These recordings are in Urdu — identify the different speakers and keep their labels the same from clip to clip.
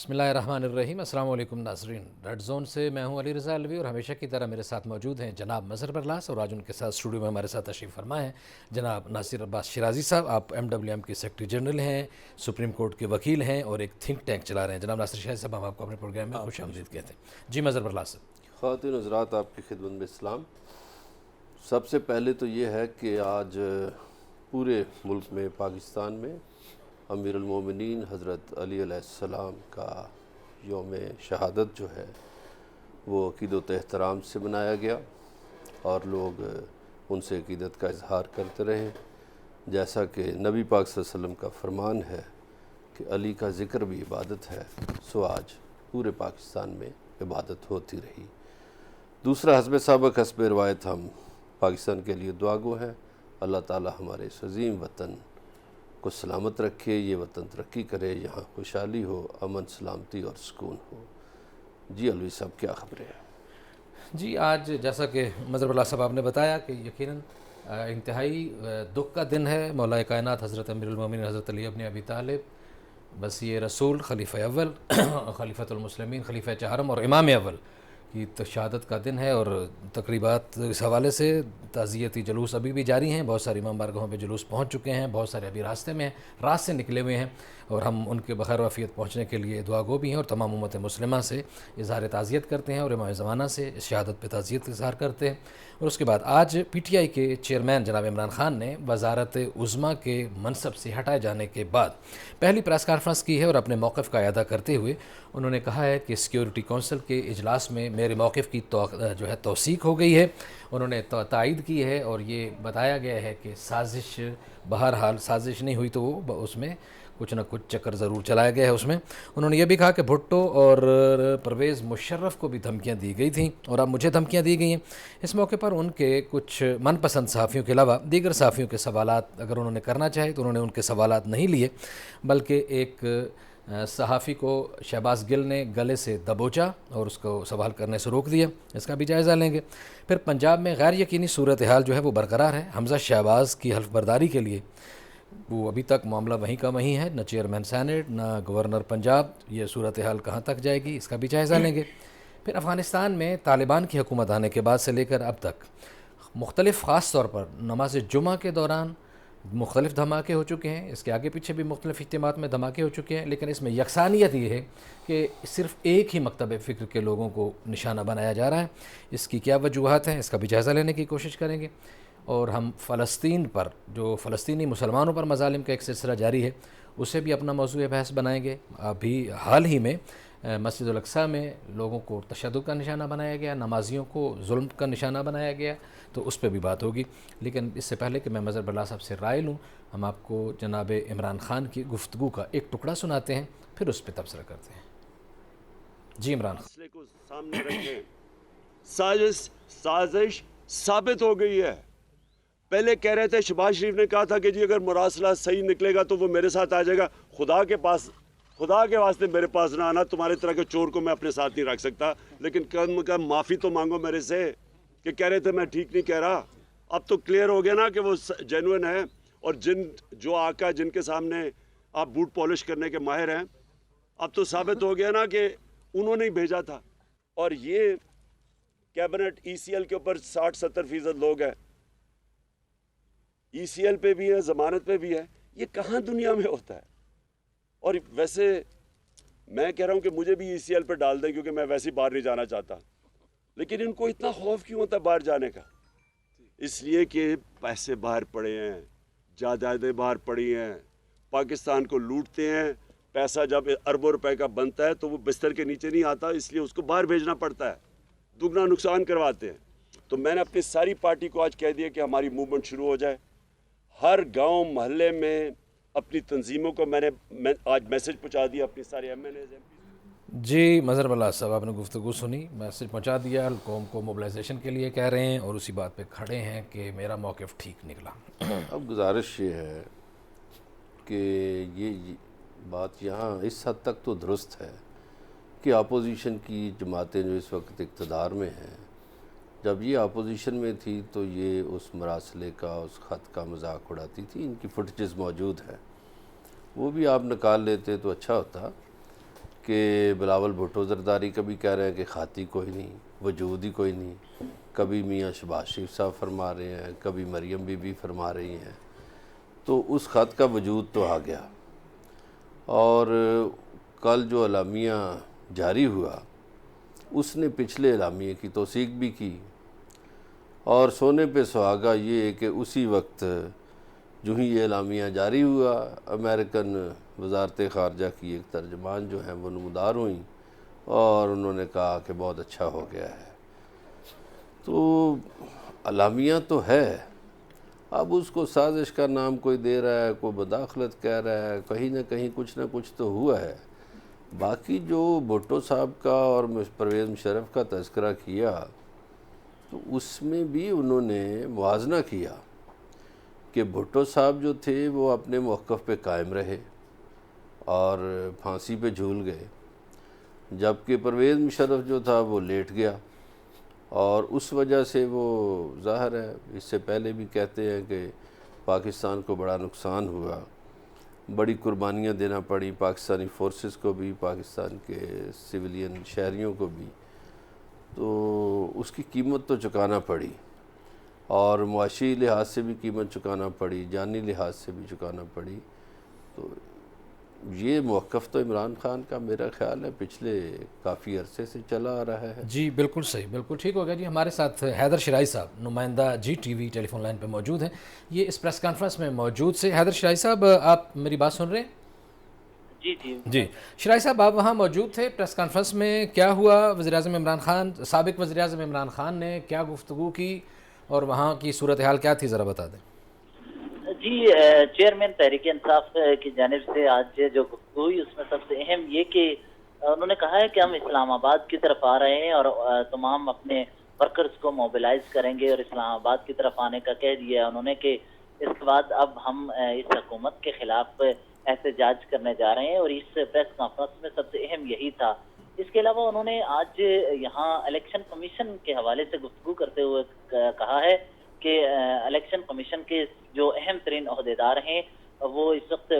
Speaker 1: بسم اللہ الرحمن الرحیم۔ السلام علیکم ناظرین، ریڈ زون سے میں ہوں علی رضا الوی اور ہمیشہ کی طرح میرے ساتھ موجود ہیں جناب مظہر برلاس، اور آج ان کے ساتھ اسٹوڈیو میں ہمارے ساتھ تشریف فرما ہیں جناب ناصر عباس شیرازی صاحب۔ آپ MWM کے سیکرٹری جنرل ہیں، سپریم کورٹ کے وکیل ہیں اور ایک تھنک ٹینک چلا رہے ہیں۔ جناب ناصر شیرازی صاحب، ہم آپ کو اپنے پروگرام میں خوش آمدید کہتے ہیں۔ جی مظہر برلاس صاحب۔
Speaker 2: خواتین حضرات، آپ کی خدمت میں اسلام۔ سب سے پہلے تو یہ ہے کہ آج پورے ملک میں، پاکستان میں، امیر المومنین حضرت علی علیہ السلام کا یوم شہادت جو ہے وہ عقیدت و احترام سے منایا گیا، اور لوگ ان سے عقیدت کا اظہار کرتے رہے، جیسا کہ نبی پاک صلی اللہ علیہ وسلم کا فرمان ہے کہ علی کا ذکر بھی عبادت ہے، سو آج پورے پاکستان میں عبادت ہوتی رہی۔ دوسرا، حسب سابق حسب روایت ہم پاکستان کے لیے دعا گو ہیں، اللہ تعالی ہمارے اس عظیم وطن کو سلامت رکھے، یہ وطن ترقی کرے، یہاں خوشحالی ہو، امن، سلامتی اور سکون ہو۔ جی الوی صاحب، کیا خبریں ہیں؟
Speaker 1: جی آج جیسا کہ مظہر برلاس صاحب آپ نے بتایا کہ یقیناً انتہائی دکھ کا دن ہے۔ مولا کائنات حضرت امیر المومنین حضرت علی ابن ابی طالب، وصی رسول، خلیفہ اول، خلیفۃ المسلمین، خلیفہ چہارم اور امام اول کی شہادت کا دن ہے، اور تقریبات اس حوالے سے تعزیتی جلوس ابھی بھی جاری ہیں۔ بہت ساری امام بارگاہوں پہ جلوس پہنچ چکے ہیں، بہت سارے ابھی راستے میں ہیں، رات سے نکلے ہوئے ہیں، اور ہم ان کے بخیر وافیت پہنچنے کے لیے دعا گو بھی ہیں، اور تمام امت مسلمہ سے اظہار تعزیت کرتے ہیں، اور امام زمانہ سے اس شہادت پہ تعزیت کا اظہار کرتے ہیں۔ اور اس کے بعد آج PTI کے چیئرمین جناب عمران خان نے وزارت عظمیٰ کے منصب سے ہٹائے جانے کے بعد پہلی پریس کانفرنس کی ہے، اور اپنے موقف کا اعادہ کرتے ہوئے انہوں نے کہا ہے کہ سیکیورٹی کونسل کے اجلاس میں میرے موقف کی جو ہے توثیق ہو گئی ہے۔ انہوں نے تائید کی ہے، اور یہ بتایا گیا ہے کہ سازش، بہرحال سازش نہیں ہوئی تو وہ اس میں کچھ نہ کچھ چکر ضرور چلایا گیا ہے اس میں۔ انہوں نے یہ بھی کہا کہ بھٹو اور پرویز مشرف کو بھی دھمکیاں دی گئی تھیں، اور اب مجھے دھمکیاں دی گئی ہیں۔ اس موقع پر ان کے کچھ من پسند صحافیوں کے علاوہ دیگر صحافیوں کے سوالات اگر انہوں نے کرنا چاہے تو انہوں نے ان کے سوالات نہیں لیے، بلکہ ایک صحافی کو شہباز گل نے گلے سے دبوچا اور اس کو سوال کرنے سے روک دیا۔ اس کا بھی جائزہ لیں گے۔ پھر پنجاب میں غیر یقینی صورتحال جو ہے وہ برقرار ہے۔ حمزہ شہباز کی حلف برداری کے لیے وہ ابھی تک معاملہ وہیں کا وہیں ہے، نہ چیئرمین سینٹ نہ گورنر پنجاب۔ یہ صورتحال کہاں تک جائے گی، اس کا بھی جائزہ لیں گے۔ پھر افغانستان میں طالبان کی حکومت آنے کے بعد سے لے کر اب تک مختلف، خاص طور پر نماز جمعہ کے دوران مختلف دھماکے ہو چکے ہیں، اس کے آگے پیچھے بھی مختلف اجتماعات میں دھماکے ہو چکے ہیں، لیکن اس میں یکسانیت یہ ہے کہ صرف ایک ہی مکتب فکر کے لوگوں کو نشانہ بنایا جا رہا ہے۔ اس کی کیا وجوہات ہیں، اس کا بھی جائزہ لینے کی کوشش کریں گے۔ اور ہم فلسطین پر، جو فلسطینی مسلمانوں پر مظالم کا ایک سلسلہ جاری ہے، اسے بھی اپنا موضوع بحث بنائیں گے۔ ابھی حال ہی میں مسجد الاقصیٰ میں لوگوں کو تشدد کا نشانہ بنایا گیا، نمازیوں کو ظلم کا نشانہ بنایا گیا، تو اس پہ بھی بات ہوگی۔ لیکن اس سے پہلے کہ میں مظہر برلاس صاحب سے رائے لوں، ہم آپ کو جناب عمران خان کی گفتگو کا ایک ٹکڑا سناتے ہیں، پھر اس پہ تبصرہ کرتے ہیں۔ جی عمران خان۔
Speaker 3: مسئلے کو سامنے رکھیں، سازش ثابت ہو گئی ہے۔ پہلے کہہ رہے تھے، شہباز شریف نے کہا تھا کہ جی اگر مراسلہ صحیح نکلے گا تو وہ میرے ساتھ آ جائے گا۔ خدا کے واسطے میرے پاس نہ آنا، تمہارے طرح کے چور کو میں اپنے ساتھ نہیں رکھ سکتا، لیکن کم معافی تو مانگو میرے سے کہ کہہ رہے تھے میں ٹھیک نہیں کہہ رہا۔ اب تو کلیئر ہو گیا نا کہ وہ جینوئن ہے، اور جو آقا جن کے سامنے آپ بوٹ پالش کرنے کے ماہر ہیں، اب تو ثابت ہو گیا نا کہ انہوں نے ہی بھیجا تھا۔ اور یہ کیبنٹ ECL کے اوپر 60-70% لوگ ہیں، ECL پہ بھی ہے، ضمانت پہ بھی ہے۔ یہ کہاں دنیا میں ہوتا ہے؟ اور ویسے میں کہہ رہا ہوں کہ مجھے بھی ECL پہ ڈال دیں، کیونکہ میں ویسے ہی باہر نہیں جانا چاہتا، لیکن ان کو اتنا خوف کیوں ہوتا ہے باہر جانے کا؟ اس لیے کہ پیسے باہر پڑے ہیں، جائیدادیں باہر پڑی ہیں، پاکستان کو لوٹتے ہیں۔ پیسہ جب اربوں روپے کا بنتا ہے تو وہ بستر کے نیچے نہیں آتا، اس لیے اس کو باہر بھیجنا پڑتا ہے، دگنا نقصان کرواتے ہیں۔ تو میں نے اپنی ساری پارٹی کو آج کہہ دیا کہ ہماری موومنٹ شروع ہو جائے۔ ہر گاؤں محلے میں اپنی تنظیموں کو میں نے آج میسج پہنچا دیا، اپنی سارے MNAs
Speaker 1: جی مظہر برلاس صاحب، آپ نے گفتگو سنی، میسج پہنچا دیا، قوم کو موبلائزیشن کے لیے کہہ رہے ہیں، اور اسی بات پہ کھڑے ہیں کہ میرا موقف ٹھیک نکلا۔
Speaker 2: اب گزارش یہ ہے کہ یہ بات یہاں اس حد تک تو درست ہے کہ اپوزیشن کی جماعتیں جو اس وقت اقتدار میں ہیں، جب یہ اپوزیشن میں تھی تو یہ اس مراسلے کا، اس خط کا مذاق اڑاتی تھی۔ ان کی فوٹیجز موجود ہیں، وہ بھی آپ نکال لیتے تو اچھا ہوتا، کہ بلاول بھٹو زرداری کبھی کہہ رہے ہیں کہ کھاتی کوئی نہیں، وجود ہی کوئی نہیں، کبھی میاں شہباز شریف صاحب فرما رہے ہیں، کبھی مریم بی بی فرما رہی ہیں، تو اس خط کا وجود تو آ گیا۔ اور کل جو اعلامیہ جاری ہوا اس نے پچھلے اعلامیے کی توثیق بھی کی، اور سونے پہ سہاگا یہ کہ اسی وقت جو ہی یہ اعلامیہ جاری ہوا، امریکن وزارت خارجہ کی ایک ترجمان جو ہیں وہ نمودار ہوئیں اور انہوں نے کہا کہ بہت اچھا ہو گیا ہے۔ تو اعلامیہ تو ہے، اب اس کو سازش کا نام کوئی دے رہا ہے، کوئی مداخلت کہہ رہا ہے، کہیں نہ کہیں کچھ نہ کچھ تو ہوا ہے۔ باقی جو بھٹو صاحب کا اور پرویز مشرف کا تذکرہ کیا تو اس میں بھی انہوں نے موازنہ کیا کہ بھٹو صاحب جو تھے وہ اپنے موقف پہ قائم رہے اور پھانسی پہ جھول گئے، جبکہ پرویز مشرف جو تھا وہ لیٹ گیا، اور اس وجہ سے وہ ظاہر ہے اس سے پہلے بھی کہتے ہیں کہ پاکستان کو بڑا نقصان ہوا، بڑی قربانیاں دینا پڑی پاکستانی فورسز کو بھی، پاکستان کے سویلین شہریوں کو بھی، تو اس کی قیمت تو چکانا پڑی، اور معاشی لحاظ سے بھی قیمت چکانا پڑی، جانی لحاظ سے بھی چکانا پڑی۔ تو یہ موقف تو عمران خان کا میرا خیال ہے پچھلے کافی عرصے سے چلا آ رہا ہے۔
Speaker 1: جی بالکل صحیح، بالکل ٹھیک ہو گیا جی۔ ہمارے ساتھ حیدر شرائی صاحب نمائندہ جی ٹی وی ٹیلی فون لائن پہ موجود ہیں، یہ اس پریس کانفرنس میں موجود سے۔ حیدر شرائی صاحب آپ میری بات سن رہے ہیں؟ جی شرائی صاحب آپ وہاں موجود تھے پریس کانفرنس میں، کیا ہوا؟ وزیراعظم عمران خان، سابق وزیراعظم عمران خان نے کیا گفتگو کی اور وہاں کی صورتحال کیا تھی، ذرا بتا دیں۔
Speaker 4: جی چیئرمین تحریک انصاف کی جانب سے آج جو گفتگو ہوئی اس میں سب سے اہم یہ کہ انہوں نے کہا ہے کہ ہم اسلام آباد کی طرف آ رہے ہیں اور تمام اپنے ورکرز کو موبلائز کریں گے، اور اسلام آباد کی طرف آنے کا کہہ دیا انہوں نے کہ اس کے بعد اب ہم اس حکومت کے خلاف احتجاج کرنے جا رہے ہیں، اور اس پریس کانفرنس میں سب سے اہم یہی تھا۔ اس کے علاوہ انہوں نے آج یہاں الیکشن کمیشن کے حوالے سے گفتگو کرتے ہوئے کہا ہے کہ الیکشن کمیشن کے جو اہم ترین عہدیدار ہیں وہ اس وقت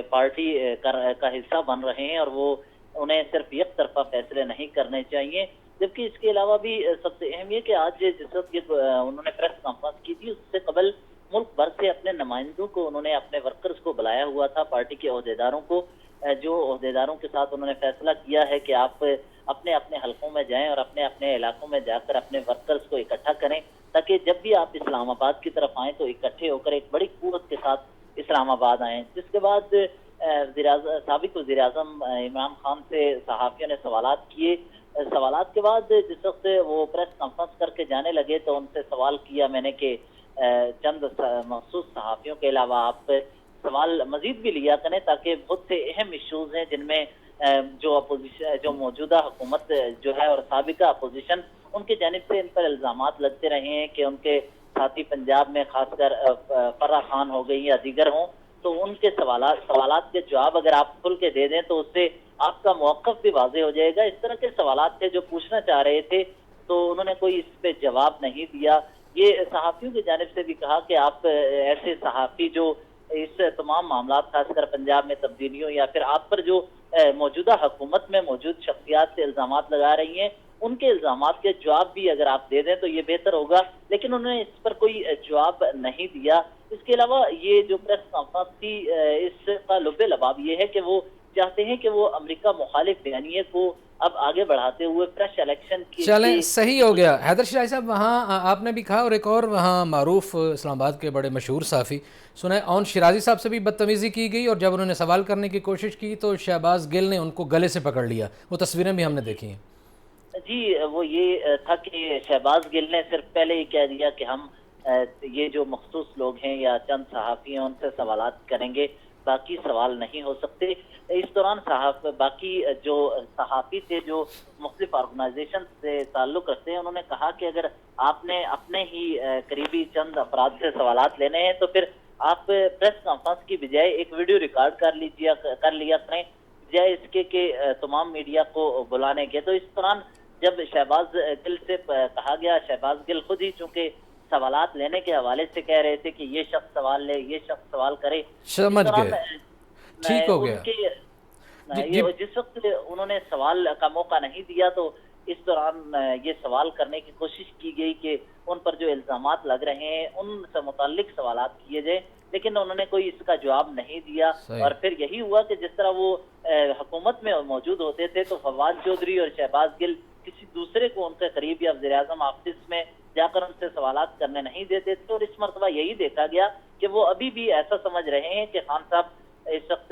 Speaker 4: پارٹی کا حصہ بن رہے ہیں، اور وہ انہیں صرف یک طرفہ فیصلے نہیں کرنے چاہیے۔ جبکہ اس کے علاوہ بھی سب سے اہم یہ کہ آج جس وقت انہوں نے پریس کانفرنس کی تھی اس سے قبل ملک بھر سے اپنے نمائندوں کو انہوں نے اپنے ورکرز کو بلایا ہوا تھا، پارٹی کے عہدیداروں کو، جو عہدیداروں کے ساتھ انہوں نے فیصلہ کیا ہے کہ آپ اپنے اپنے حلقوں میں جائیں اور اپنے اپنے علاقوں میں جا کر اپنے ورکرز کو اکٹھا کریں، تاکہ جب بھی آپ اسلام آباد کی طرف آئیں تو اکٹھے ہو کر ایک بڑی قوت کے ساتھ اسلام آباد آئیں۔ جس کے بعد سابق وزیر اعظم عمران خان سے صحافیوں نے سوالات کیے۔ سوالات کے بعد جس وقت وہ پریس کانفرنس کر کے جانے لگے تو ان سے سوال کیا میں نے کہ چند مخصوص صحافیوں کے علاوہ آپ سوال مزید بھی لیا کریں، تاکہ بہت سے اہم ایشوز ہیں جن میں جو اپوزیشن، جو موجودہ حکومت جو ہے اور سابقہ اپوزیشن، ان کے جانب سے ان پر الزامات لگتے رہے ہیں کہ ان کے ساتھی پنجاب میں خاص کر فرح خان ہو گئی یا دیگر ہوں، تو ان کے سوالات کے جواب اگر آپ کھل کے دے دیں تو اس سے آپ کا موقف بھی واضح ہو جائے گا۔ اس طرح کے سوالات تھے جو پوچھنا چاہ رہے تھے، تو انہوں نے کوئی اس پہ جواب نہیں دیا۔ یہ صحافیوں کی جانب سے بھی کہا کہ آپ ایسے صحافی جو اس تمام معاملات خاص کر پنجاب میں تبدیلیوں یا پھر آپ پر جو موجودہ حکومت میں موجود شخصیات سے الزامات لگا رہی ہیں، ان کے الزامات کے جواب بھی اگر آپ دے دیں تو یہ بہتر ہوگا، لیکن انہوں نے اس پر کوئی جواب نہیں دیا۔ اس کے علاوہ یہ جو پریس کانفرنس تھی اس کا لب لباب یہ ہے کہ وہ چاہتے ہیں کہ وہ امریکہ مخالف بیانیے کو اب آگے بڑھاتے ہوئے فریش الیکشن کی
Speaker 1: چلیں صحیح ہو گیا۔ حیدر شرائی صاحب وہاں آپ نے بھی کہا، اور ایک اور وہاں معروف اسلام آباد کے بڑے مشہور صحافی سنیں اون شیرازی صاحب سے بھی بدتمیزی کی گئی، اور جب انہوں نے سوال کرنے کی کوشش کی تو شہباز گل نے ان کو گلے سے پکڑ لیا، وہ تصویریں بھی ہم نے دیکھی ہیں۔
Speaker 4: جی وہ یہ تھا کہ شہباز گل نے صرف پہلے ہی کہہ دیا کہ ہم یہ جو مخصوص لوگ ہیں یا چند صحافی ہیں ان سے سوالات کریں گے، باقی سوال نہیں ہو سکتے۔ اس دوران باقی جو صحافی تھے جو مختلف آرگنائزیشن سے تعلق رکھتے ہیں، انہوں نے کہا کہ اگر آپ نے اپنے ہی قریبی چند افراد سے سوالات لینے ہیں تو پھر آپ پریس کانفرنس کی بجائے ایک ویڈیو ریکارڈ کر لیا کریں، بجائے اس کے کہ تمام میڈیا کو بلانے کے۔ تو اس دوران جب شہباز گل سے کہا گیا، شہباز گل خود ہی چونکہ سوالات لینے کے حوالے سے کہہ رہے تھے کہ یہ شخص سوال لے، یہ شخص سوال کرے،
Speaker 1: سمجھ گئے، ٹھیک ہو گیا۔
Speaker 4: یہ جس وقت انہوں نے سوال کا موقع نہیں دیا تو اس دوران یہ سوال کرنے کی کوشش کی گئی کہ ان پر جو الزامات لگ رہے ہیں ان سے متعلق سوالات کیے جائیں، لیکن انہوں نے کوئی اس کا جواب نہیں دیا. اور پھر یہی ہوا کہ جس طرح وہ حکومت میں موجود ہوتے تھے تو فواد چودھری اور شہباز گل کسی دوسرے کو ان کے قریب یا وزیر اعظم آفس میں جا کر ان سے سوالات کرنے نہیں دیتے تھے. اور اس مرتبہ یہی دیکھا گیا کہ وہ ابھی بھی ایسا سمجھ رہے ہیں کہ خان صاحب اس وقت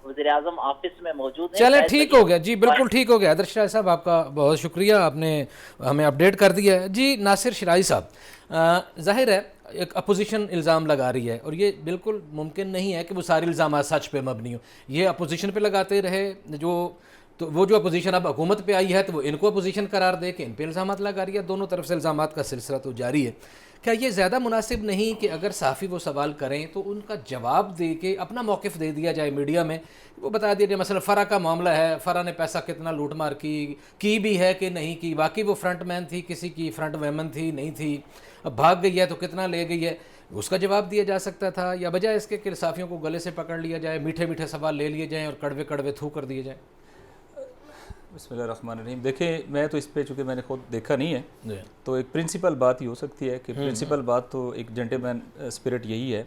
Speaker 4: وزیر اعظم آفس میں موجود ہیں.
Speaker 1: چلے ٹھیک ہو گیا جی، بالکل ٹھیک ہو گیا. حیدر شرائی صاحب آپ کا بہت شکریہ، آپ نے ہمیں اپڈیٹ کر دیا ہے. جی ناصر شرائی صاحب، ظاہر ہے ایک اپوزیشن الزام لگا رہی ہے اور یہ بالکل ممکن نہیں ہے کہ وہ سارے الزامات سچ پہ مبنی ہوں. یہ اپوزیشن پہ لگاتے رہے، تو وہ جو اپوزیشن اب حکومت پہ آئی ہے تو وہ ان کو اپوزیشن قرار دے کہ ان پہ الزامات لگا رہی ہے. دونوں طرف سے الزامات کا سلسلہ تو جاری ہے. کیا یہ زیادہ مناسب نہیں کہ اگر صحافی وہ سوال کریں تو ان کا جواب دے کے اپنا موقف دے دیا جائے میڈیا میں، وہ بتا دیا جائے مثلا فرا کا معاملہ ہے، فرا نے پیسہ کتنا لوٹ مار کی بھی ہے کہ نہیں کی، باقی وہ فرنٹ مین تھی، کسی کی فرنٹ ویمن تھی نہیں تھی، اب بھاگ گئی ہے تو کتنا لے گئی ہے، اس کا جواب دیا جا سکتا تھا. یا بجائے اس کے کہ صحافیوں کو گلے سے پکڑ لیا جائے، میٹھے میٹھے سوال لے لیے جائیں اور کڑوے کڑوے تھو کر دیے جائیں.
Speaker 5: بسم اللہ الرحمن الرحیم. دیکھیں میں تو اس پہ چونکہ میں نے خود دیکھا نہیں ہے تو ایک پرنسپل بات ہی ہو سکتی ہے کہ پرنسپل بات تو ایک جینٹل مین اسپرٹ یہی ہے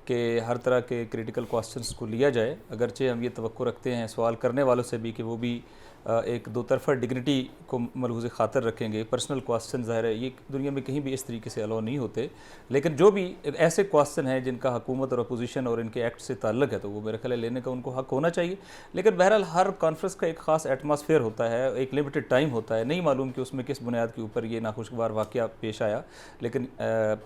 Speaker 5: کہ ہر طرح کے کریٹیکل کوسچنس کو لیا جائے، اگرچہ ہم یہ توقع رکھتے ہیں سوال کرنے والوں سے بھی کہ وہ بھی ایک دو طرفہ ڈگنیٹی کو ملحوظ خاطر رکھیں گے. پرسنل کوسچن ظاہر ہے یہ دنیا میں کہیں بھی اس طریقے سے الاؤ نہیں ہوتے، لیکن جو بھی ایسے کوسچن ہیں جن کا حکومت اور اپوزیشن اور ان کے ایکٹ سے تعلق ہے تو وہ میرے خیال ہے لینے کا ان کو حق ہونا چاہیے. لیکن بہرحال ہر کانفرنس کا ایک خاص ایٹماسفیئر ہوتا ہے، ایک لمیٹڈ ٹائم ہوتا ہے، نہیں معلوم کہ اس میں کس بنیاد کے اوپر یہ ناخوشگوار واقعہ پیش آیا. لیکن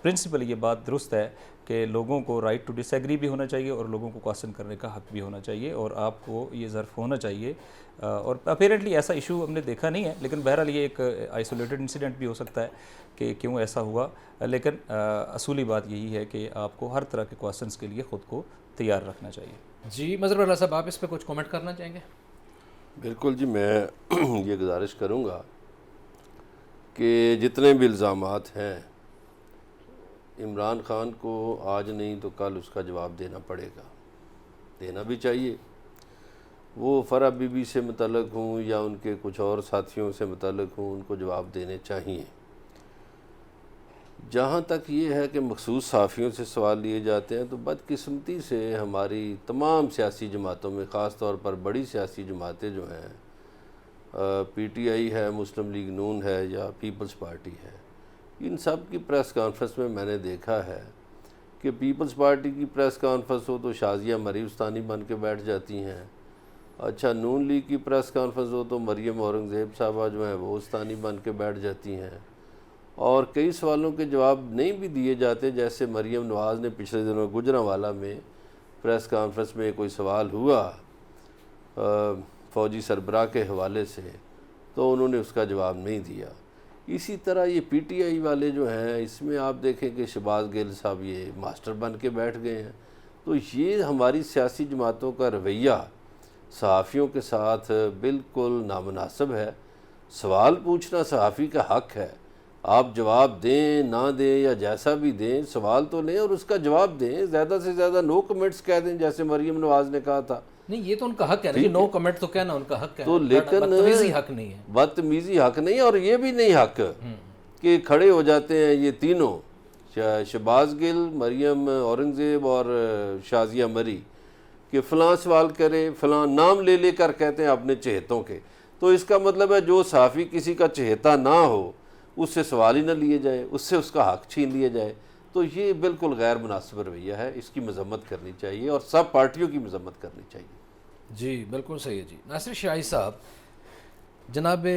Speaker 5: پرنسپل یہ بات درست ہے کہ لوگوں کو رائٹ ٹو ڈس ایگری بھی ہونا چاہیے اور لوگوں کو کوسچن کرنے کا حق بھی ہونا چاہیے اور آپ کو یہ ظرف ہونا چاہیے. اور اپیرنٹلی ایسا ایشو ہم نے دیکھا نہیں ہے، لیکن بہرحال یہ ایک آئسولیٹڈ انسیڈنٹ بھی ہو سکتا ہے کہ کیوں ایسا ہوا. لیکن اصولی بات یہی ہے کہ آپ کو ہر طرح کے کوسچنس کے لیے خود کو تیار رکھنا چاہیے.
Speaker 1: جی مظہر اللہ صاحب، آپ اس پہ کچھ کومنٹ کرنا چاہیں گے؟
Speaker 2: بالکل جی، میں یہ گزارش کروں گا کہ جتنے بھی الزامات ہیں عمران خان کو آج نہیں تو کل اس کا جواب دینا پڑے گا، دینا بھی چاہیے. وہ فرا بی بی سے متعلق ہوں یا ان کے کچھ اور ساتھیوں سے متعلق ہوں، ان کو جواب دینے چاہیے. جہاں تک یہ ہے کہ مخصوص صحافیوں سے سوال لیے جاتے ہیں تو بدقسمتی سے ہماری تمام سیاسی جماعتوں میں، خاص طور پر بڑی سیاسی جماعتیں جو ہیں، پی ٹی آئی ہے، مسلم لیگ نون ہے یا پیپلز پارٹی ہے، ان سب کی پریس کانفرنس میں میں نے دیکھا ہے کہ پیپلز پارٹی کی پریس کانفرنس ہو تو شازیہ مری استانی بن کے بیٹھ جاتی ہیں. اچھا نون لیگ کی پریس کانفرنس ہو تو مریم اورنگزیب صاحبہ جو ہیں وہ استانی بن کے بیٹھ جاتی ہیں. اور کئی سوالوں کے جواب نہیں بھی دیے جاتے، جیسے مریم نواز نے پچھلے دنوں گوجرانوالہ میں پریس کانفرنس میں کوئی سوال ہوا فوجی سربراہ کے حوالے سے تو انہوں نے اس کا جواب نہیں دیا. اسی طرح یہ پی ٹی آئی والے جو ہیں، اس میں آپ دیکھیں کہ شہباز گل صاحب یہ ماسٹر بن کے بیٹھ گئے ہیں. تو یہ ہماری سیاسی جماعتوں کا رویہ صحافیوں کے ساتھ بالکل نامناسب ہے. سوال پوچھنا صحافی کا حق ہے، آپ جواب دیں نہ دیں یا جیسا بھی دیں، سوال تو لیں اور اس کا جواب دیں. زیادہ سے زیادہ نو کمنٹس کہہ دیں جیسے مریم نواز نے کہا تھا.
Speaker 1: نہیں یہ تو ان کا حق ہے، نو کمنٹ تو کہنا ان کا حق ہے،
Speaker 2: تو لیکن
Speaker 1: بدتمیزی حق نہیں ہے.
Speaker 2: بدتمیزی حق نہیں، اور یہ بھی نہیں حق کہ کھڑے ہو جاتے ہیں یہ تینوں، شہباز گل، مریم اورنگزیب اور شازیہ مری، کہ فلاں سوال کرے، فلاں نام لے لے کر کہتے ہیں اپنے چہیتوں کے. تو اس کا مطلب ہے جو صحافی کسی کا چہیتا نہ ہو اس سے سوال ہی نہ لیے جائے، اس سے اس کا حق چھین لیا جائے. تو یہ بالکل غیر مناسب رویہ ہے، اس کی مذمت کرنی چاہیے اور سب پارٹیوں کی مذمت کرنی چاہیے. جی
Speaker 1: بالکل صحیح ہے. جی ناصر شرائی صاحب، جناب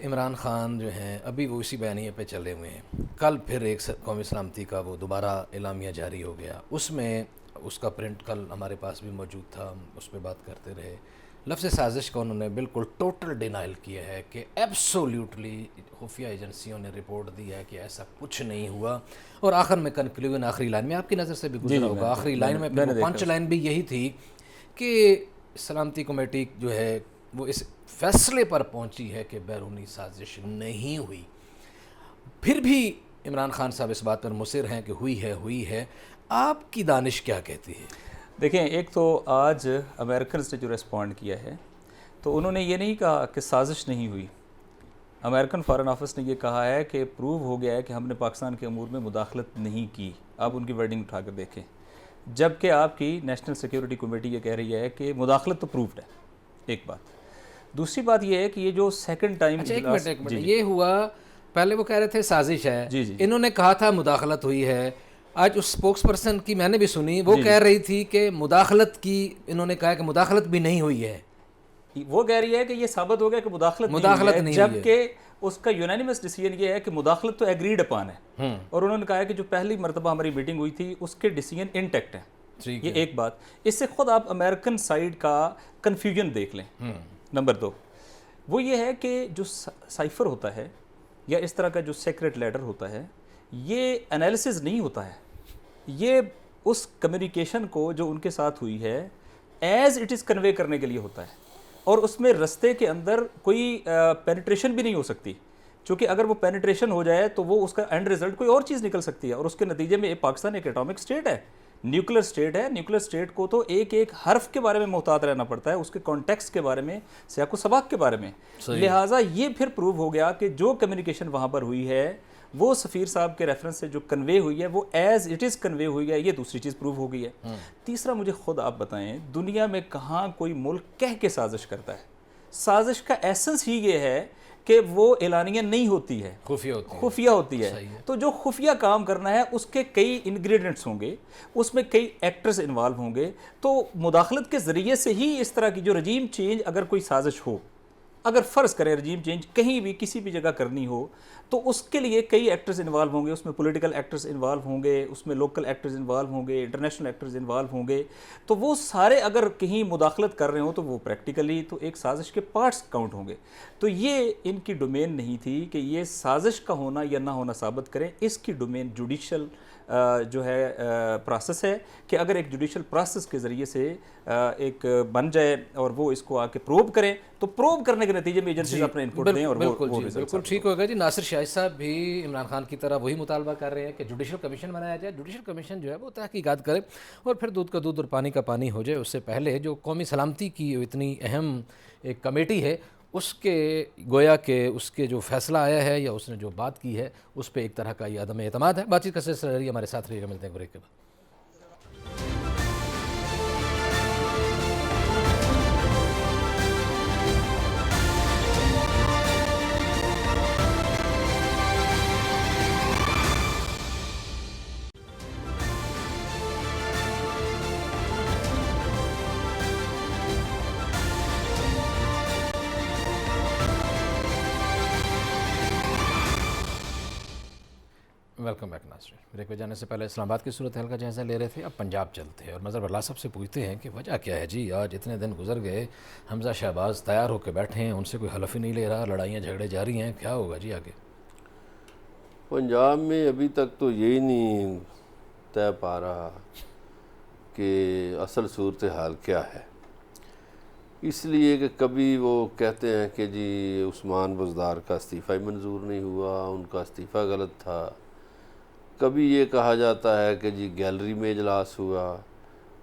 Speaker 1: عمران خان جو ہیں ابھی وہ اسی بیانیے پہ چلے ہوئے ہیں. کل پھر ایک قومی سلامتی کا وہ دوبارہ اعلامیہ جاری ہو گیا، اس میں اس کا پرنٹ کل ہمارے پاس بھی موجود تھا، ہم اس پہ بات کرتے رہے. لفظ سازش کا انہوں نے بالکل ٹوٹل ڈینائل کیا ہے کہ ایبسولیوٹلی خفیہ ایجنسیوں نے رپورٹ دی ہے کہ ایسا کچھ نہیں ہوا. اور آخر میں کنکلیوژن آخری لائن میں آپ کی نظر سے بھی گزرا ہوگا، آخری لائن میں پنچ لائن بھی یہی تھی کہ سلامتی کمیٹی جو ہے وہ اس فیصلے پر پہنچی ہے کہ بیرونی سازش نہیں ہوئی. پھر بھی عمران خان صاحب اس بات پر مصر ہیں کہ ہوئی ہے. آپ کی دانش کیا کہتی ہے؟
Speaker 5: دیکھیں، ایک تو آج امریکنز نے جو ریسپونڈ کیا ہے تو انہوں نے یہ نہیں کہا کہ سازش نہیں ہوئی. امریکن فارن آفس نے یہ کہا ہے کہ پروو ہو گیا ہے کہ ہم نے پاکستان کے امور میں مداخلت نہیں کی. آپ ان کی ورڈنگ اٹھا کر دیکھیں, جبکہ آپ کی نیشنل سیکیورٹی کمیٹی یہ کہہ رہی ہے کہ مداخلت تو پروفڈ ہے. ایک بات. دوسری بات یہ ہے کہ یہ جو سیکنڈ ٹائم
Speaker 1: ایک منٹ یہ ہوا, پہلے وہ کہہ رہے تھے سازش ہے, انہوں نے کہا تھا مداخلت ہوئی ہے. آج اس اسپوکس پرسن کی میں نے بھی سنی, وہ کہہ رہی تھی کہ مداخلت کی, انہوں نے کہا کہ مداخلت بھی نہیں ہوئی ہے.
Speaker 5: وہ کہہ رہی ہے کہ یہ ثابت ہو گیا کہ مداخلت نہیں ہوئی ہے, جبکہ اس کا یونانیمس ڈیسیژن یہ ہے کہ مداخلت تو ایگریڈ اپان ہے. اور انہوں نے کہا ہے کہ جو پہلی مرتبہ ہماری میٹنگ ہوئی تھی اس کے ڈیسیژن انٹیکٹ ہے. یہ ایک بات. اس سے خود آپ امریکن سائیڈ کا کنفیوژن دیکھ لیں. نمبر 2 وہ یہ ہے کہ جو سائفر ہوتا ہے یا اس طرح کا جو سیکریٹ لیٹر ہوتا ہے, یہ انالیسز نہیں ہوتا ہے, یہ اس کمیونیکیشن کو جو ان کے ساتھ ہوئی ہے ایز اٹ از کنوے کرنے کے لیے ہوتا ہے. اور اس میں رستے کے اندر کوئی پینیٹریشن بھی نہیں ہو سکتی, چونکہ اگر وہ پینیٹریشن ہو جائے تو وہ اس کا اینڈ ریزلٹ کوئی اور چیز نکل سکتی ہے. اور اس کے نتیجے میں پاکستان ایک ایٹامک اسٹیٹ ہے, نیوکلر اسٹیٹ ہے. نیوکلر اسٹیٹ کو تو ایک ایک حرف کے بارے میں محتاط رہنا پڑتا ہے, اس کے کانٹیکسٹ کے بارے میں, سیاق و سباق کے بارے میں. لہٰذا یہ پھر پروو ہو گیا کہ جو کمیونیکیشن وہاں پر ہوئی ہے وہ سفیر صاحب کے ریفرنس سے جو کنوے ہوئی ہے وہ ایز اٹ از کنوے ہوئی ہے. یہ دوسری چیز پروو ہو گئی ہے. تیسرا, مجھے خود آپ بتائیں دنیا میں کہاں کوئی ملک کہہ کے سازش کرتا ہے؟ سازش کا ایسنس ہی یہ ہے کہ وہ اعلانیہ نہیں ہوتی ہے, خفیہ ہوتی ہے. تو جو خفیہ کام کرنا ہے اس کے کئی انگریڈینٹس ہوں گے, اس میں کئی ایکٹرز انوالو ہوں گے. تو مداخلت کے ذریعے سے ہی اس طرح کی جو رجیم چینج اگر کوئی سازش ہو, اگر فرض کریں رجیم چینج کہیں بھی کسی بھی جگہ کرنی ہو, تو اس کے لیے کئی ایکٹرز انوالو ہوں گے. اس میں پولیٹیکل ایکٹرز انوالو ہوں گے, اس میں لوکل ایکٹرز انوالو ہوں گے, انٹرنیشنل ایکٹرز انوالو ہوں گے. تو وہ سارے اگر کہیں مداخلت کر رہے ہوں تو وہ پریکٹیکلی تو ایک سازش کے پارٹس کاؤنٹ ہوں گے. تو یہ ان کی ڈومین نہیں تھی کہ یہ سازش کا ہونا یا نہ ہونا ثابت کریں. اس کی ڈومین جوڈیشل جو ہے پروسیس ہے کہ اگر ایک جوڈیشل پروسیس کے ذریعے سے ایک بن جائے اور وہ اس کو آ کے پروب کریں, تو پروب کرنے کے نتیجے میں ایجنسیز اپنے انپٹ دیں اور وہ
Speaker 1: بالکل ٹھیک ہوگا. جی ناصر شاہد صاحب بھی عمران خان کی طرح وہی مطالبہ کر رہے ہیں کہ جوڈیشل کمیشن بنایا جائے. جوڈیشل کمیشن جو ہے وہ تحقیقات کرے اور پھر دودھ کا دودھ اور پانی کا پانی ہو جائے. اس سے پہلے جو قومی سلامتی کی اتنی اہم ایک کمیٹی ہے, اس کے گویا کہ اس کے جو فیصلہ آیا ہے یا اس نے جو بات کی ہے اس پہ ایک طرح کا یہ عدم اعتماد ہے. بات چیت کا سلسلہ جاری, ہمارے ساتھ رہیے گا, ملتے ہیں بریک کے بعد. ویلکم بیک ناظرین. بریک پہ جانے سے پہلے اسلام آباد کی صورتحال کا جائزہ لے رہے تھے, اب پنجاب چلتے ہیں اور مظہر اللہ صاحب سے پوچھتے ہیں کہ وجہ کیا ہے جی. آج اتنے دن گزر گئے, حمزہ شہباز تیار ہو کے بیٹھے ہیں, ان سے کوئی حلف ہی نہیں لے رہا, لڑائیاں جھگڑے جاری ہیں, کیا ہوگا جی آگے؟
Speaker 2: پنجاب میں ابھی تک تو یہی نہیں طے پا رہا کہ اصل صورتحال کیا ہے. اس لیے کہ کبھی وہ کہتے ہیں کہ جی عثمان بزدار کا استعفیٰ منظور نہیں ہوا, ان کا استعفیٰ غلط تھا. کبھی یہ کہا جاتا ہے کہ جی گیلری میں اجلاس ہوا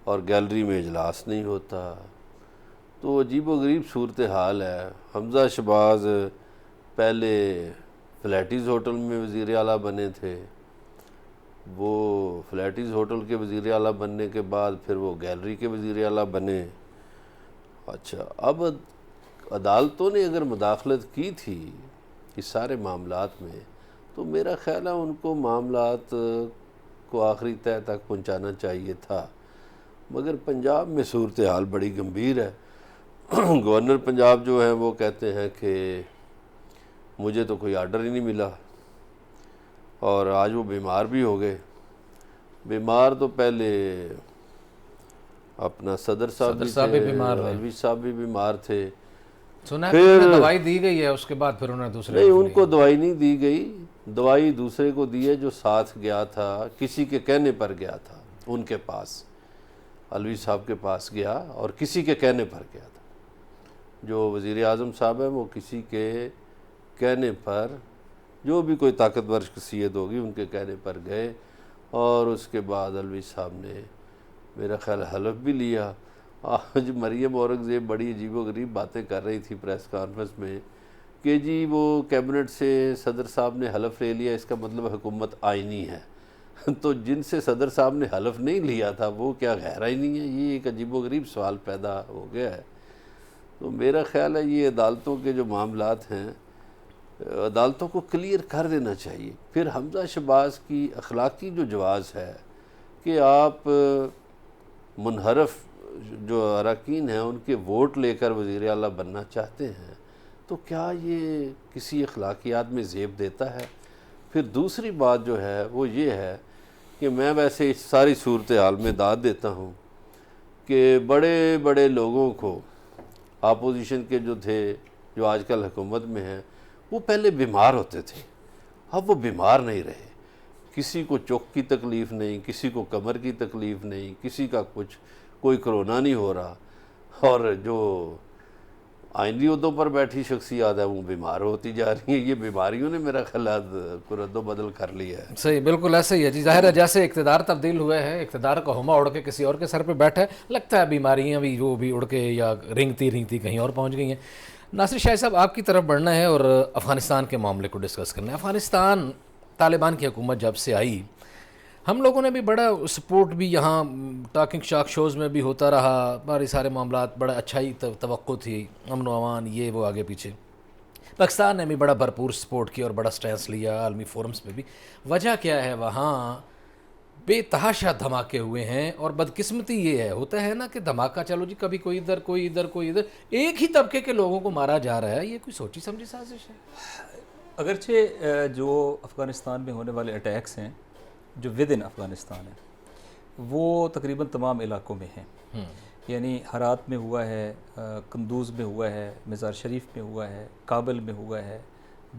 Speaker 2: اور گیلری میں اجلاس نہیں ہوتا. تو عجیب و غریب صورتحال ہے. حمزہ شہباز پہلے فلیٹیز ہوٹل میں وزیر اعلیٰ بنے تھے, وہ فلیٹیز ہوٹل کے وزیر اعلیٰ بننے کے بعد پھر وہ گیلری کے وزیر اعلیٰ بنے. اچھا, اب عدالتوں نے اگر مداخلت کی تھی اس سارے معاملات میں تو میرا خیال ہے ان کو معاملات کو آخری تہہ تک پہنچانا چاہیے تھا. مگر پنجاب میں صورتحال بڑی گمبھیر ہے. گورنر پنجاب جو ہیں وہ کہتے ہیں کہ مجھے تو کوئی آرڈر ہی نہیں ملا, اور آج وہ بیمار بھی ہو گئے. بیمار تو پہلے اپنا صدر صاحب بھی بیمار, الوی صاحب بھی بیمار تھے.
Speaker 1: سنا ہے دوائی دی گئی ہے, اس کے بعد پھر انہوں نے دوسرے
Speaker 2: نہیں, ان کو دوائی نہیں دی گئی, دوائی دوسرے کو دی ہے جو ساتھ گیا تھا, کسی کے کہنے پر گیا تھا ان کے پاس, الوی صاحب کے پاس گیا اور کسی کے کہنے پر گیا تھا. جو وزیر اعظم صاحب ہیں وہ کسی کے کہنے پر, جو بھی کوئی طاقتور شخصیت ہوگی ان کے کہنے پر گئے, اور اس کے بعد الوی صاحب نے میرا خیال حلف بھی لیا آج مریم اورنگزیب بڑی عجیب و غریب باتیں کر رہی تھی پریس کانفرنس میں کہ جی وہ کیبنٹ سے صدر صاحب نے حلف لے لیا، اس کا مطلب حکومت آئینی ہے۔ تو جن سے صدر صاحب نے حلف نہیں لیا تھا وہ کیا غیر آئینی ہے؟ یہ ایک عجیب و غریب سوال پیدا ہو گیا ہے۔ تو میرا خیال ہے یہ عدالتوں کے جو معاملات ہیں عدالتوں کو کلیئر کر دینا چاہیے۔ پھر حمزہ شہباز کی اخلاقی جو جواز ہے کہ آپ منحرف جو اراکین ہیں ان کے ووٹ لے کر وزیر اعلیٰ بننا چاہتے ہیں، تو کیا یہ کسی اخلاقیات میں زیب دیتا ہے؟ پھر دوسری بات جو ہے وہ یہ ہے کہ میں ویسے اس ساری صورتحال میں داد دیتا ہوں کہ بڑے بڑے لوگوں کو اپوزیشن کے جو تھے جو آج کل حکومت میں ہیں وہ پہلے بیمار ہوتے تھے، اب وہ بیمار نہیں رہے۔ کسی کو چوک کی تکلیف نہیں، کسی کو کمر کی تکلیف نہیں، کسی کا کچھ، کوئی کرونا نہیں ہو رہا، اور جو آئینی عہدوں پر بیٹھی شخصیات ہیں وہ بیمار ہوتی جا رہی ہیں۔ یہ بیماریوں نے میرا خیال کو رد و بدل کر لیا ہے۔
Speaker 1: صحیح، بالکل ایسے ہی ہے جی۔ ظاہر ہے جیسے اقتدار تبدیل ہوئے ہیں، اقتدار کا ہما اڑ کے کسی اور کے سر پہ بیٹھا ہے، لگتا ہے بیماریاں بھی وہ بھی اڑ کے یا رینگتی کہیں اور پہنچ گئی ہیں۔ ناصر شاہ صاحب، آپ کی طرف بڑھنا ہے اور افغانستان کے معاملے کو ڈسکس کرنا ہے۔ افغانستان طالبان کی حکومت جب سے آئی، ہم لوگوں نے بھی بڑا سپورٹ بھی یہاں ٹاکنگ شاک شوز میں بھی ہوتا رہا، بڑے سارے معاملات، بڑا اچھا ہی توقع تھی، امن و امان یہ وہ آگے پیچھے۔ پاکستان نے بھی بڑا بھرپور سپورٹ کیا اور بڑا سٹینس لیا عالمی فورمز پہ بھی۔ وجہ کیا ہے؟ وہاں بے تحاشا دھماکے ہوئے ہیں، اور بدقسمتی یہ ہے، ہوتا ہے نا کہ دھماکہ چلو جی کبھی کوئی ادھر کوئی ادھر کوئی ادھر، ایک ہی طبقے کے لوگوں کو مارا جا رہا ہے۔ یہ کوئی سوچی سمجھی سازش ہے؟
Speaker 5: اگرچہ جو افغانستان میں ہونے والے اٹیکس ہیں جو ود ان افغانستان ہے وہ تقریباً تمام علاقوں میں ہیں، یعنی ہرات میں ہوا ہے، قندوز میں ہوا ہے، مزار شریف میں ہوا ہے، کابل میں ہوا ہے،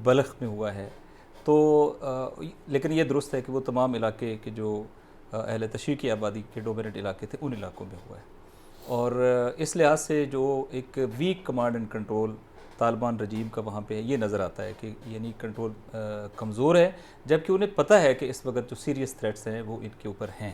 Speaker 5: بلخ میں ہوا ہے۔ تو لیکن یہ درست ہے کہ وہ تمام علاقے کے جو اہل تشیع کی آبادی کے ڈومیننٹ علاقے تھے ان علاقوں میں ہوا ہے، اور اس لحاظ سے جو ایک weak command and control Taliban regime کا وہاں پہ یہ نظر آتا ہے کہ یعنی کنٹرول کمزور ہے، جبکہ انہیں پتہ ہے کہ اس وقت جو سیریس تھریٹس ہیں وہ ان کے اوپر ہیں۔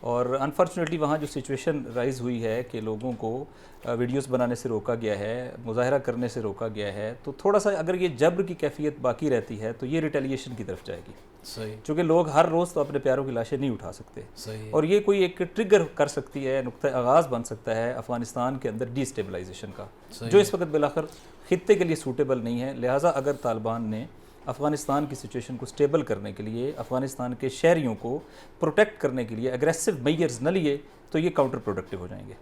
Speaker 5: اور انفارچونیٹلی وہاں جو سچویشن رائز ہوئی ہے کہ لوگوں کو ویڈیوز بنانے سے روکا گیا ہے، مظاہرہ کرنے سے روکا گیا ہے، تو تھوڑا سا اگر یہ جبر کی کیفیت باقی رہتی ہے تو یہ ریٹیلیشن کی طرف جائے گی۔
Speaker 1: صحیح،
Speaker 5: چونکہ لوگ ہر روز تو اپنے پیاروں کی لاشیں نہیں اٹھا سکتے،
Speaker 1: صحیح،
Speaker 5: اور یہ کوئی ایک ٹریگر کر سکتی ہے، نقطہ آغاز بن سکتا ہے افغانستان کے اندر ڈی اسٹیبلائزیشن کا، جو اس وقت بالآخر خطے کے لیے سوٹیبل نہیں ہے۔ لہٰذا اگر طالبان نے افغانستان کی سچویشن کو سٹیبل کرنے کے لیے، افغانستان کے شہریوں کو پروٹیکٹ کرنے کے لیے اگریسو میئرز نہ لیے تو یہ کاؤنٹر پروڈکٹیو ہو جائیں گے۔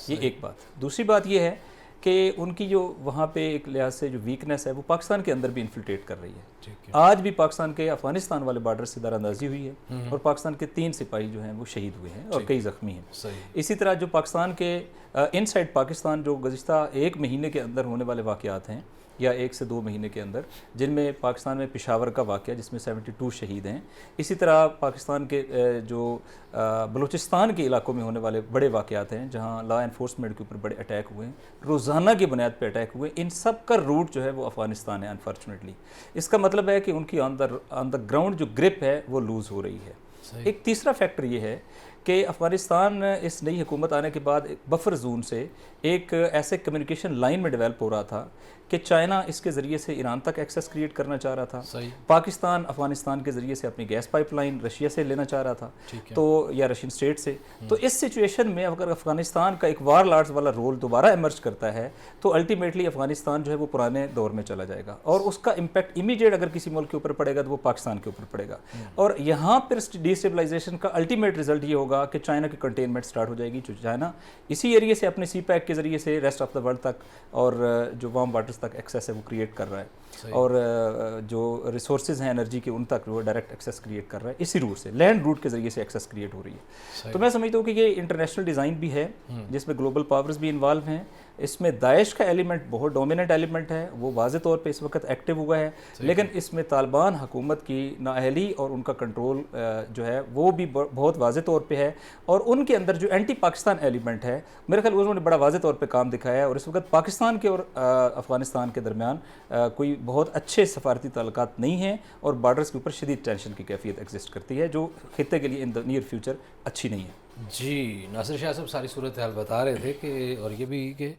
Speaker 5: یہ ایک بات۔ دوسری بات یہ ہے کہ ان کی جو وہاں پہ ایک لحاظ سے جو ویکنیس ہے وہ پاکستان کے اندر بھی انفلٹریٹ کر رہی ہے۔ آج بھی پاکستان کے افغانستان والے بارڈر سے دار اندازی ہوئی ہے، اور پاکستان کے 3 سپاہی جو ہیں وہ شہید ہوئے ہیں اور کئی زخمی ہیں۔ اسی طرح جو پاکستان کے ان سائڈ پاکستان جو گزشتہ 1 مہینے کے اندر ہونے والے واقعات ہیں، یا 1 سے 2 مہینے کے اندر، جن میں پاکستان میں پشاور کا واقعہ جس میں 72 شہید ہیں، اسی طرح پاکستان کے جو بلوچستان کے علاقوں میں ہونے والے بڑے واقعات ہیں جہاں لا انفورسمنٹ کے اوپر بڑے اٹیک ہوئے ہیں، روزانہ کی بنیاد پہ اٹیک ہوئے، ان سب کا روٹ جو ہے وہ افغانستان ہے انفارچونیٹلی۔ اس کا مطلب ہے کہ ان کی آن دا گراؤنڈ جو گرپ ہے وہ لوز ہو رہی ہے۔ ایک تیسرا فیکٹر یہ ہے کہ افغانستان اس نئی حکومت آنے کے بعد بفر زون سے ایک ایسے کمیونیکیشن لائن میں ڈیولپ ہو رہا تھا کہ چائنا اس کے ذریعے سے ایران تک ایکسیس کریٹ کرنا چاہ رہا تھا، پاکستان افغانستان کے ذریعے سے اپنی گیس پائپ لائن رشیا سے لینا چاہ رہا تھا، تو یا رشین اسٹیٹ سے۔ تو اس سچویشن میں اگر افغانستان کا ایک وار لارڈز والا رول دوبارہ ایمرج کرتا ہے تو الٹیمیٹلی افغانستان جو ہے وہ پرانے دور میں چلا جائے گا، اور اس کا امپیکٹ امیڈیٹ اگر کسی ملک کے اوپر پڑے گا تو وہ پاکستان کے اوپر پڑے گا، اور یہاں پھر ڈی اسٹیبلائزیشن کا الٹیمیٹ رزلٹ یہ ہوگا کہ چائنا کی کنٹینمنٹ سٹارٹ ہو جائے گی، جو چائنا اسی ایریے سے اپنے سی پیک کے ذریعے سے ریسٹ آف دا ورلڈ تک اور جو وارم واٹرز تک ایکسیس ہے وہ کریٹ کر رہا ہے، اور جو ریسورسز ہیں انرجی کے ان تک وہ ڈائریکٹ ایکسیس کریٹ کر رہا ہے، اسی روٹ سے لینڈ روٹ کے ذریعے سے ایکسیس کریٹ ہو رہی ہے۔ تو میں سمجھتا ہوں کہ یہ انٹرنیشنل ڈیزائن بھی ہے جس میں گلوبل پاورز بھی انوالو ہیں، اس میں داعش کا ایلیمنٹ بہت ڈومیننٹ ایلیمنٹ ہے، وہ واضح طور پہ اس وقت ایکٹیو ہوا ہے، لیکن اس میں طالبان حکومت کی نااہلی اور ان کا کنٹرول جو ہے وہ بھی بہت واضح طور پہ ہے، اور ان کے اندر جو اینٹی پاکستان ایلیمنٹ ہے میرے خیال انہوں نے بڑا واضح طور پہ کام دکھایا ہے، اور اس وقت پاکستان کے اور افغانستان کے درمیان کوئی بہت اچھے سفارتی تعلقات نہیں ہیں، اور بارڈرز کے اوپر شدید ٹینشن کی کیفیت ایگزسٹ کرتی ہے جو خطے کے لیے ان دا نیئر فیوچر اچھی نہیں ہے۔
Speaker 1: جی ناصر شاہ صاحب ساری صورتحال بتا رہے تھے کہ اور یہ بھی کہ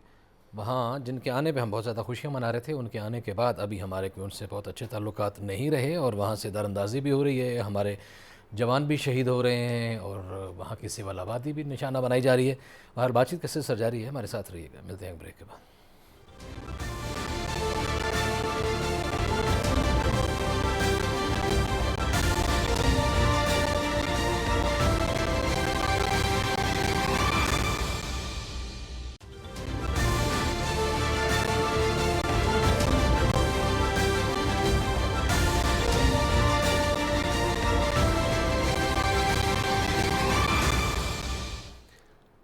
Speaker 1: وہاں جن کے آنے پہ ہم بہت زیادہ خوشیاں منا رہے تھے ان کے آنے کے بعد ابھی ہمارے کوئی ان سے بہت اچھے تعلقات نہیں رہے اور وہاں سے دار اندازی بھی ہو رہی ہے, ہمارے جوان بھی شہید ہو رہے ہیں اور وہاں کی سول آبادی بھی نشانہ بنائی جا رہی ہے. باہر بات چیت کیسے سر جاری ہے, ہمارے ساتھ رہیے گا, ملتے ہیں ایک بریک کے بعد.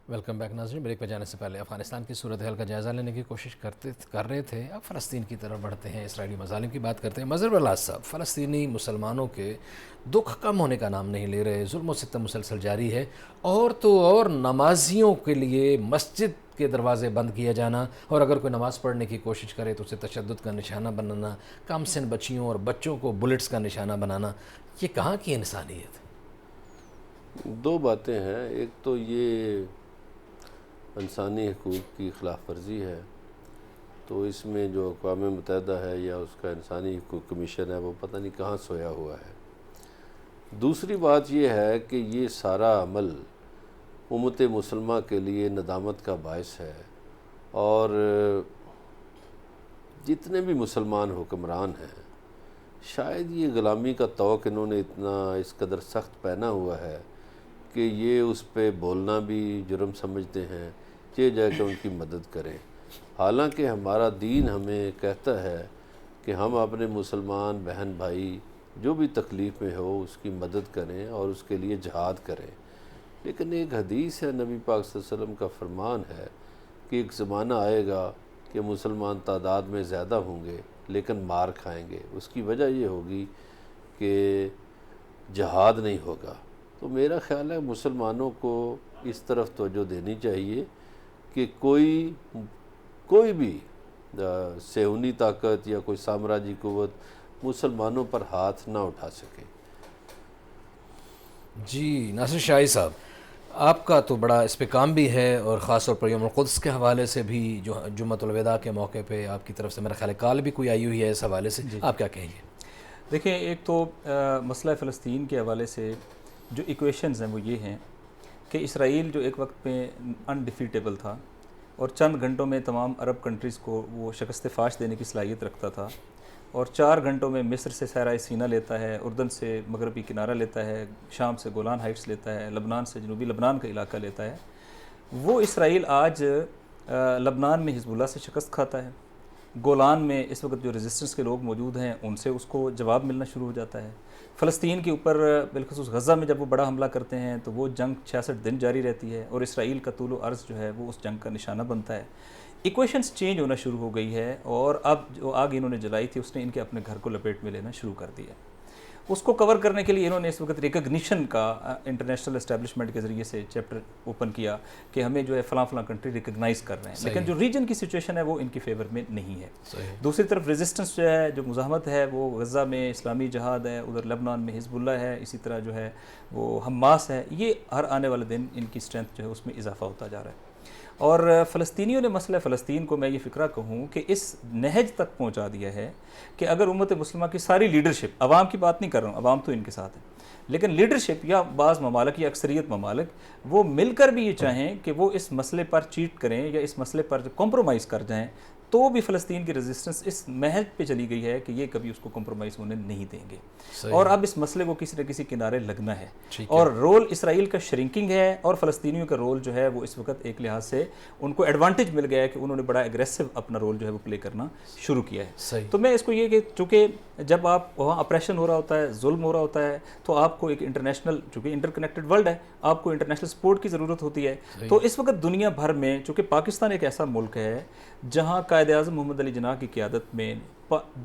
Speaker 1: ویلکم بیک ناظرین. بریک پہ جانے سے پہلے افغانستان کی صورتحال کا جائزہ لینے کی کوشش کر رہے تھے. اب فلسطین کی طرف بڑھتے ہیں, اسرائیلی مظالم کی بات کرتے ہیں. مظہر بلال صاحب, فلسطینی مسلمانوں کے دکھ کم ہونے کا نام نہیں لے رہے, ظلم و ستم مسلسل جاری ہے, اور تو اور نمازیوں کے لیے مسجد کے دروازے بند کیا جانا, اور اگر کوئی نماز پڑھنے کی کوشش کرے تو اسے تشدد کا نشانہ بنانا, کم سن بچیوں اور بچوں کو بلٹس کا نشانہ بنانا, یہ کہاں کی انسانیت؟
Speaker 2: دو باتیں ہیں. ایک تو یہ انسانی حقوق کی خلاف ورزی ہے, تو اس میں جو اقوام متحدہ ہے یا اس کا انسانی حقوق کمیشن ہے وہ پتہ نہیں کہاں سویا ہوا ہے. دوسری بات یہ ہے کہ یہ سارا عمل امت مسلمہ کے لیے ندامت کا باعث ہے, اور جتنے بھی مسلمان حکمران ہیں شاید یہ غلامی کا طوق انہوں نے اتنا اس قدر سخت پہنا ہوا ہے کہ یہ اس پہ بولنا بھی جرم سمجھتے ہیں, یہ جا کے ان کی مدد کریں. حالانکہ ہمارا دین ہمیں کہتا ہے کہ ہم اپنے مسلمان بہن بھائی جو بھی تکلیف میں ہو اس کی مدد کریں اور اس کے لیے جہاد کریں. لیکن ایک حدیث ہے, نبی پاک صلی اللہ علیہ وسلم کا فرمان ہے کہ ایک زمانہ آئے گا کہ مسلمان تعداد میں زیادہ ہوں گے لیکن مار کھائیں گے. اس کی وجہ یہ ہوگی کہ جہاد نہیں ہوگا. تو میرا خیال ہے مسلمانوں کو اس طرف توجہ دینی چاہیے کہ کوئی بھی صہیونی طاقت یا کوئی سامراجی قوت مسلمانوں پر ہاتھ نہ اٹھا سکے.
Speaker 1: جی ناصر شاہی صاحب, آپ کا تو بڑا اس پہ کام بھی ہے, اور خاص طور پر یوم القدس کے حوالے سے بھی جو جمعۃ الوداع کے موقع پہ آپ کی طرف سے میرا خیال ہے کال بھی کوئی آئی ہوئی ہے اس حوالے سے, آپ کیا کہیں گے؟
Speaker 5: دیکھیں, ایک تو مسئلہ فلسطین کے حوالے سے جو ایکویشنز ہیں وہ یہ ہیں کہ اسرائیل جو ایک وقت میں انڈیفیٹیبل تھا اور چند گھنٹوں میں تمام عرب کنٹریز کو وہ شکست فاش دینے کی صلاحیت رکھتا تھا, اور 4 گھنٹوں میں مصر سے صحرائے سینا لیتا ہے, اردن سے مغربی کنارہ لیتا ہے, شام سے گولان ہائٹس لیتا ہے, لبنان سے جنوبی لبنان کا علاقہ لیتا ہے. وہ اسرائیل آج لبنان میں حزب اللہ سے شکست کھاتا ہے, گولان میں اس وقت جو ریزسٹنس کے لوگ موجود ہیں ان سے اس کو جواب ملنا شروع ہو جاتا ہے. فلسطین کے اوپر بالخصوص غزہ میں جب وہ بڑا حملہ کرتے ہیں تو وہ جنگ 66 دن جاری رہتی ہے, اور اسرائیل کا طول و عرض جو ہے وہ اس جنگ کا نشانہ بنتا ہے. ایکویشنز چینج ہونا شروع ہو گئی ہے, اور اب جو آگ انہوں نے جلائی تھی اس نے ان کے اپنے گھر کو لپیٹ میں لینا شروع کر دیا. اس کو کور کرنے کے لیے انہوں نے اس وقت ریکگنیشن کا انٹرنیشنل اسٹیبلشمنٹ کے ذریعے سے چیپٹر اوپن کیا کہ ہمیں جو ہے فلاں فلاں کنٹری ریکگنائز کر رہے ہیں, لیکن جو ریجن کی سچویشن ہے وہ ان کی فیور میں نہیں ہے. دوسری طرف ریزسٹنس جو ہے, جو مزاحمت ہے, وہ غزہ میں اسلامی جہاد ہے, ادھر لبنان میں حزب اللہ ہے, اسی طرح جو ہے وہ حماس ہے. یہ ہر آنے والے دن ان کی اسٹرینتھ جو ہے اس میں اضافہ ہوتا جا رہا ہے. اور فلسطینیوں نے مسئلہ فلسطین کو میں یہ فکرہ کہوں کہ اس نہج تک پہنچا دیا ہے کہ اگر امت مسلمہ کی ساری لیڈرشپ, عوام کی بات نہیں کر رہا ہوں, عوام تو ان کے ساتھ ہے, لیکن لیڈرشپ یا بعض ممالک یا اکثریت ممالک وہ مل کر بھی یہ چاہیں کہ وہ اس مسئلے پر چیٹ کریں یا اس مسئلے پر کمپرومائز کر جائیں, تو بھی فلسطین کی ریزسٹنس اس محض پہ چلی گئی ہے کہ یہ کبھی اس کو کمپرومائز ہونے نہیں دیں گے. اور اب اس مسئلے کو کسی نہ کسی کنارے لگنا ہے, اور رول اسرائیل کا شرنکنگ ہے, اور فلسطینیوں کا رول جو ہے وہ اس وقت ایک لحاظ سے ان کو ایڈوانٹیج مل گیا ہے کہ انہوں نے بڑا ایگریسو اپنا رول جو ہے وہ پلے کرنا شروع کیا ہے. تو میں اس کو یہ کہ چونکہ جب آپ وہاں اپریشن ہو رہا ہوتا ہے, ظلم ہو رہا ہوتا ہے, تو آپ کو ایک انٹرنیشنل, چونکہ انٹر کنیکٹڈ ورلڈ ہے, آپ کو انٹرنیشنل سپورٹ کی ضرورت ہوتی ہے. تو اس وقت دنیا بھر میں, چونکہ پاکستان ایک ایسا ملک ہے جہاں قائد اعظم محمد علی جناح کی قیادت میں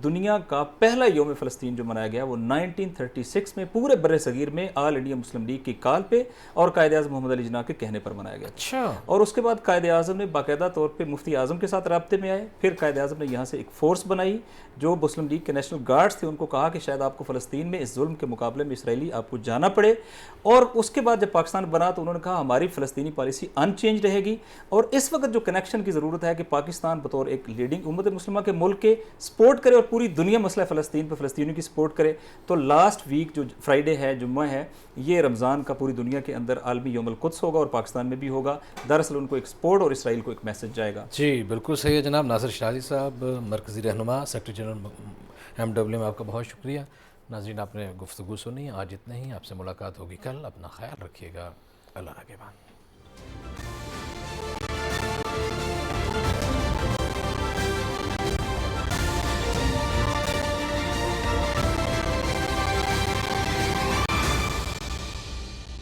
Speaker 5: دنیا کا پہلا یوم فلسطین جو منایا گیا وہ 1936 میں پورے بر صغیر میں آل انڈیا مسلم لیگ کی کال پہ اور قائد اعظم محمد علی جناح کے کہنے پر منایا گیا.
Speaker 1: اچھا.
Speaker 5: اور اس کے بعد قائد اعظم نے باقاعدہ طور پہ مفتی اعظم کے ساتھ رابطے میں آئے. پھر قائد اعظم نے یہاں سے ایک فورس بنائی جو مسلم لیگ کے نیشنل گارڈز تھے, ان کو کہا کہ شاید آپ کو فلسطین میں اس ظلم کے مقابلے میں اسرائیلی آپ کو جانا پڑے. اور اس کے بعد جب پاکستان بنا تو انہوں نے کہا ہماری فلسطینی پالیسی ان چینج رہے گی. اور اس وقت جو کنیکشن کی ضرورت ہے کہ پاکستان بطور ایک لیڈنگ امت مسلمہ کے ملک کے سپورٹ کرے اور پوری دنیا مسئلہ فلسطین پہ فلسطینیوں کی سپورٹ کرے. تو لاسٹ ویک جو فرائیڈے ہے, جمعہ ہے, یہ رمضان کا پوری دنیا کے اندر عالمی یوم القدس ہوگا اور پاکستان میں بھی ہوگا. دراصل ان کو ایک سپورٹ اور اسرائیل کو ایک میسج جائے گا.
Speaker 1: جی بالکل صحیح ہے جناب. ناصر شیرازی صاحب, مرکزی رہنما, سیکرٹری جنرل MW میں آپ کا بہت شکریہ. ناظرین آپ نے گفتگو سنی, آج اتنا ہی. آپ سے ملاقات ہوگی کل. اپنا خیال رکھیے گا. اللہ نگہبان.